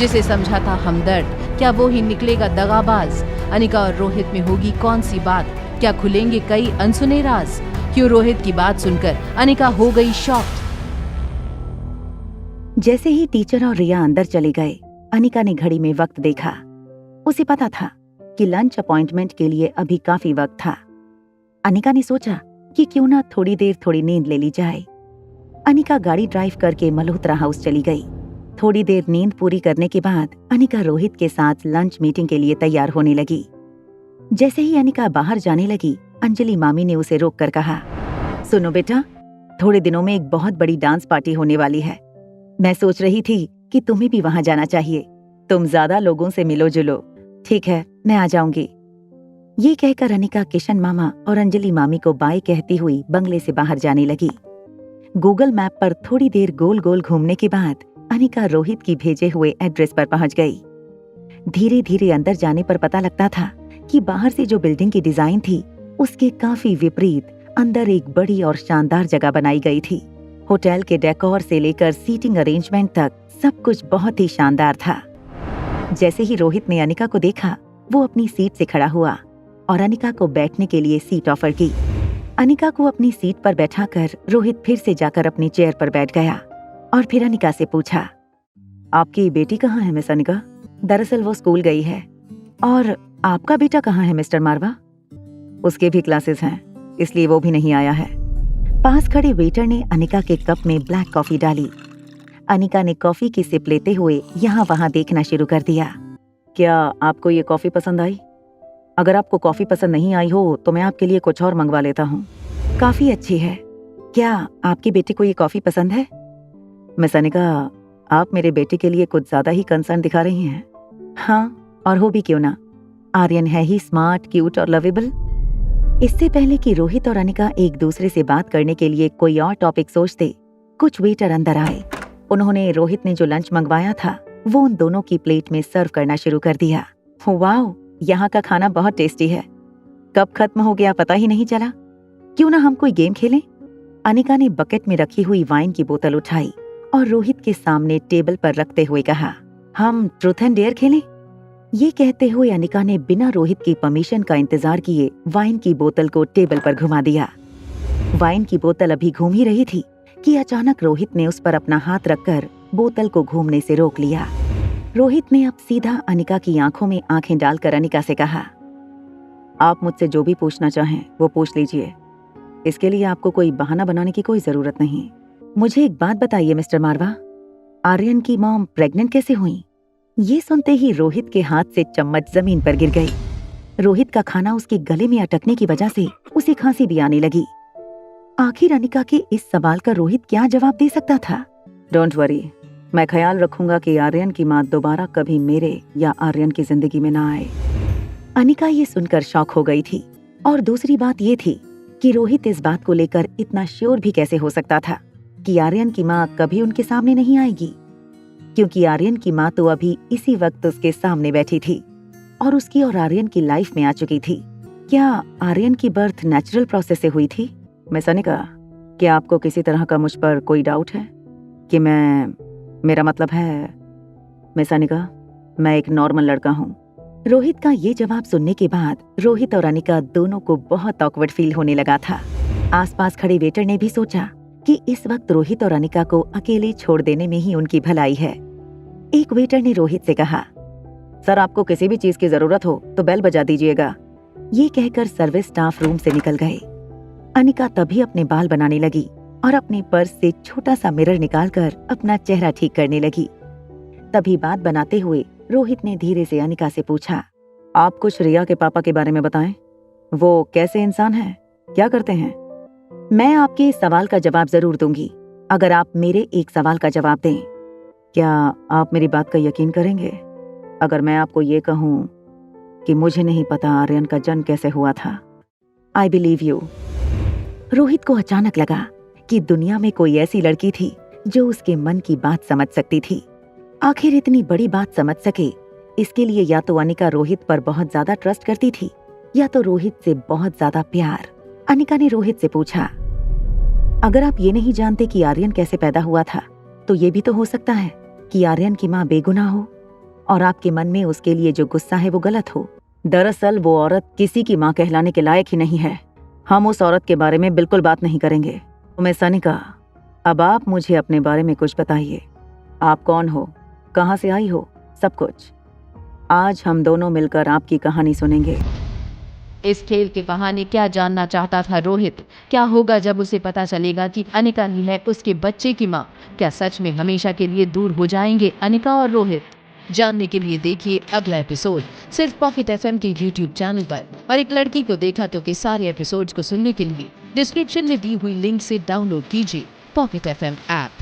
जिसे समझा था हमदर्द, क्या वो ही निकलेगा दगाबाज? अनिका और रोहित में होगी कौन सी बात? क्या खुलेंगे कई अनसुने राज? क्यों रोहित की बात सुनकर अनिका हो गई शॉक्ड? जैसे ही टीचर और रिया अंदर चले गए, अनिका ने घड़ी में वक्त देखा। उसे पता था कि लंच अपॉइंटमेंट के लिए अभी काफी वक्त था। अनिका ने सोचा कि क्यों ना थोड़ी देर थोड़ी नींद ले ली जाए। अनिका गाड़ी ड्राइव करके मल्होत्रा हाउस चली गई। थोड़ी देर नींद पूरी करने के बाद अनिका रोहित के साथ लंच मीटिंग के लिए तैयार होने लगी। जैसे ही अनिका बाहर जाने लगी, अंजलि मामी ने उसे रोक कर कहा, सुनो बेटा, थोड़े दिनों में एक बहुत बड़ी डांस पार्टी होने वाली है। मैं सोच रही थी कि तुम्हें भी वहां जाना चाहिए। तुम ज्यादा लोगों से मिलो जुलो। ठीक है, मैं आ जाऊंगी। ये कहकर अनिका किशन मामा और अंजलि मामी को बाय कहती हुई बंगले से बाहर जाने लगी। गूगल मैप पर थोड़ी देर गोल गोल घूमने के बाद अनिका रोहित की भेजे हुए एड्रेस पर पहुंच गई। धीरे धीरे अंदर जाने पर पता लगता था कि बाहर से जो बिल्डिंग की डिजाइन थी, उसके काफी विपरीत अंदर एक बड़ी और शानदार जगह बनाई गई थी। होटल के डेकोर से लेकर सीटिंग अरेंजमेंट तक सब कुछ बहुत ही शानदार था। जैसे ही रोहित ने अनिका को देखा, वो अपनी सीट से खड़ा हुआ और अनिका को बैठने के लिए सीट ऑफर की। अनिका को अपनी सीट पर बैठाकर रोहित फिर से जाकर अपनी चेयर पर बैठ गया और फिर अनिका से पूछा, आपकी बेटी कहाँ है मिस अनिका? दरअसल वो स्कूल गई है। और आपका बेटा कहाँ है मिस्टर मारवा? उसके भी क्लासेस हैं, इसलिए वो भी नहीं आया है। पास खड़े वेटर ने अनिका के कप में ब्लैक कॉफी डाली। अनिका ने कॉफी की सिप लेते हुए यहाँ वहाँ देखना शुरू कर दिया। क्या आपको ये कॉफी पसंद आई? अगर आपको कॉफी पसंद नहीं आई हो तो मैं आपके लिए कुछ और मंगवा लेता हूँ। काफी अच्छी है। क्या आपके बेटे को ये कॉफी पसंद है? मिस अनिका, आप मेरे बेटे के लिए कुछ ज्यादा ही कंसर्न दिखा रही हैं। हाँ, और हो भी क्यों ना। आर्यन है ही स्मार्ट, क्यूट और लवेबल। इससे पहले कि रोहित और अनिका एक दूसरे से बात करने के लिए कोई और टॉपिक सोचते, कुछ वेटर अंदर आए। उन्होंने रोहित ने जो लंच मंगवाया था वो उन दोनों की प्लेट में सर्व करना शुरू कर दिया। वाओ, यहाँ का खाना बहुत टेस्टी है। कब खत्म हो गया पता ही नहीं चला। क्यों ना हम कोई गेम खेलें? अनिका ने बकेट में रखी हुई वाइन की बोतल उठाई और रोहित के सामने टेबल पर रखते हुए कहा, हम ट्रूथ एंड डेयर खेलें? ये कहते हुए अनिका ने बिना रोहित की परमिशन का इंतजार किए वाइन की बोतल को टेबल पर घुमा दिया। वाइन की बोतल अभी घूम ही रही थी कि अचानक रोहित ने उस पर अपना हाथ रखकर बोतल को घूमने से रोक लिया। रोहित ने अब सीधा अनिका की आंखों में आंखें डालकर अनिका से कहा, आप मुझसे जो भी पूछना चाहें वो पूछ लीजिए। इसके लिए आपको कोई बहाना बनाने की कोई जरूरत नहीं। मुझे एक बात बताइए मिस्टर मारवा, आर्यन की मॉम प्रेग्नेंट कैसे हुई? ये सुनते ही रोहित के हाथ से चम्मच जमीन पर गिर गई। रोहित का खाना उसके गले में अटकने की वजह से उसे खांसी भी आने लगी। आखिर अनिका के इस सवाल का रोहित क्या जवाब दे सकता था? डोंट वरी, मैं ख्याल रखूंगा कि आर्यन की माँ दोबारा कभी मेरे या आर्यन की जिंदगी में ना आए। अनिका ये सुनकर शॉक हो गई थी। और दूसरी बात ये थी कि रोहित इस बात को लेकर इतना श्योर भी कैसे हो सकता था कि आर्यन की माँ कभी उनके सामने नहीं आएगी, क्योंकि आर्यन की माँ तो अभी इसी वक्त उसके सामने बैठी थी और उसकी और आर्यन की लाइफ में आ चुकी थी। क्या आर्यन की बर्थ नेचुरल प्रोसेस से हुई थी? मिस अनिका, क्या आपको किसी तरह का मुझ पर कोई डाउट है कि मेरा मतलब है मिस अनिका, मैं एक नॉर्मल लड़का हूँ। रोहित का ये जवाब सुनने के बाद रोहित और अनिका दोनों को बहुत ऑकवर्ड फील होने लगा था। आसपास खड़े वेटर ने भी सोचा कि इस वक्त रोहित और अनिका को अकेले छोड़ देने में ही उनकी भलाई है। एक वेटर ने रोहित से कहा, सर आपको किसी भी चीज की जरूरत हो तो बेल बजा दीजिएगा। ये कहकर सर्विस स्टाफ रूम से निकल गए। अनिका तभी अपने बाल बनाने लगी और अपने पर्स से छोटा सा मिरर निकालकर अपना चेहरा ठीक करने लगी। तभी बात बनाते हुए रोहित ने धीरे से अनिका से पूछा, आप कुछ रिया के पापा के बारे में बताएं। वो कैसे इंसान हैं, क्या करते हैं? मैं आपके इस सवाल का जवाब जरूर दूंगी अगर आप मेरे एक सवाल का जवाब दें। क्या आप मेरी बात का यकीन करेंगे अगर मैं आपको ये कहूं कि मुझे नहीं पता आर्यन का जन्म कैसे हुआ था? I believe you. रोहित को अचानक लगा कि दुनिया में कोई ऐसी लड़की थी जो उसके मन की बात समझ सकती थी। आखिर इतनी बड़ी बात समझ सके, इसके लिए या तो अनिका रोहित पर बहुत ज्यादा ट्रस्ट करती थी या तो रोहित से बहुत ज्यादा प्यार। अनिका ने रोहित से पूछा, अगर आप ये नहीं जानते कि आर्यन कैसे पैदा हुआ था तो ये भी तो हो सकता है कि आर्यन की माँ बेगुनाह हो। क्या आप मुझे ये बता सकते हैं और आपके मन में उसके लिए जो गुस्सा है वो गलत हो। दरअसल वो औरत किसी की माँ कहलाने के लायक ही नहीं है। हम उस औरत के बारे में बिल्कुल बात नहीं करेंगे। तो मिस अनिका, अब आप मुझे अपने बारे में कुछ बताइए। आप कौन हो, कहाँ से आई हो, सब कुछ। आज हम दोनों मिलकर आपकी कहानी सुनेंगे। इस खेल के बहाने क्या जानना चाहता था रोहित? क्या होगा जब उसे पता चलेगा कि अनिका ही है उसके बच्चे की माँ? क्या सच में हमेशा के लिए दूर हो जाएंगे अनिका और रोहित? जानने के लिए देखिए अगला एपिसोड सिर्फ पॉकेट एफएम के यूट्यूब चैनल पर। और एक लड़की को देखा तो के सारे एपिसोड्स को सुनने के लिए डिस्क्रिप्शन में दी हुई लिंक से डाउनलोड कीजिए पॉकेट एफएम ऐप।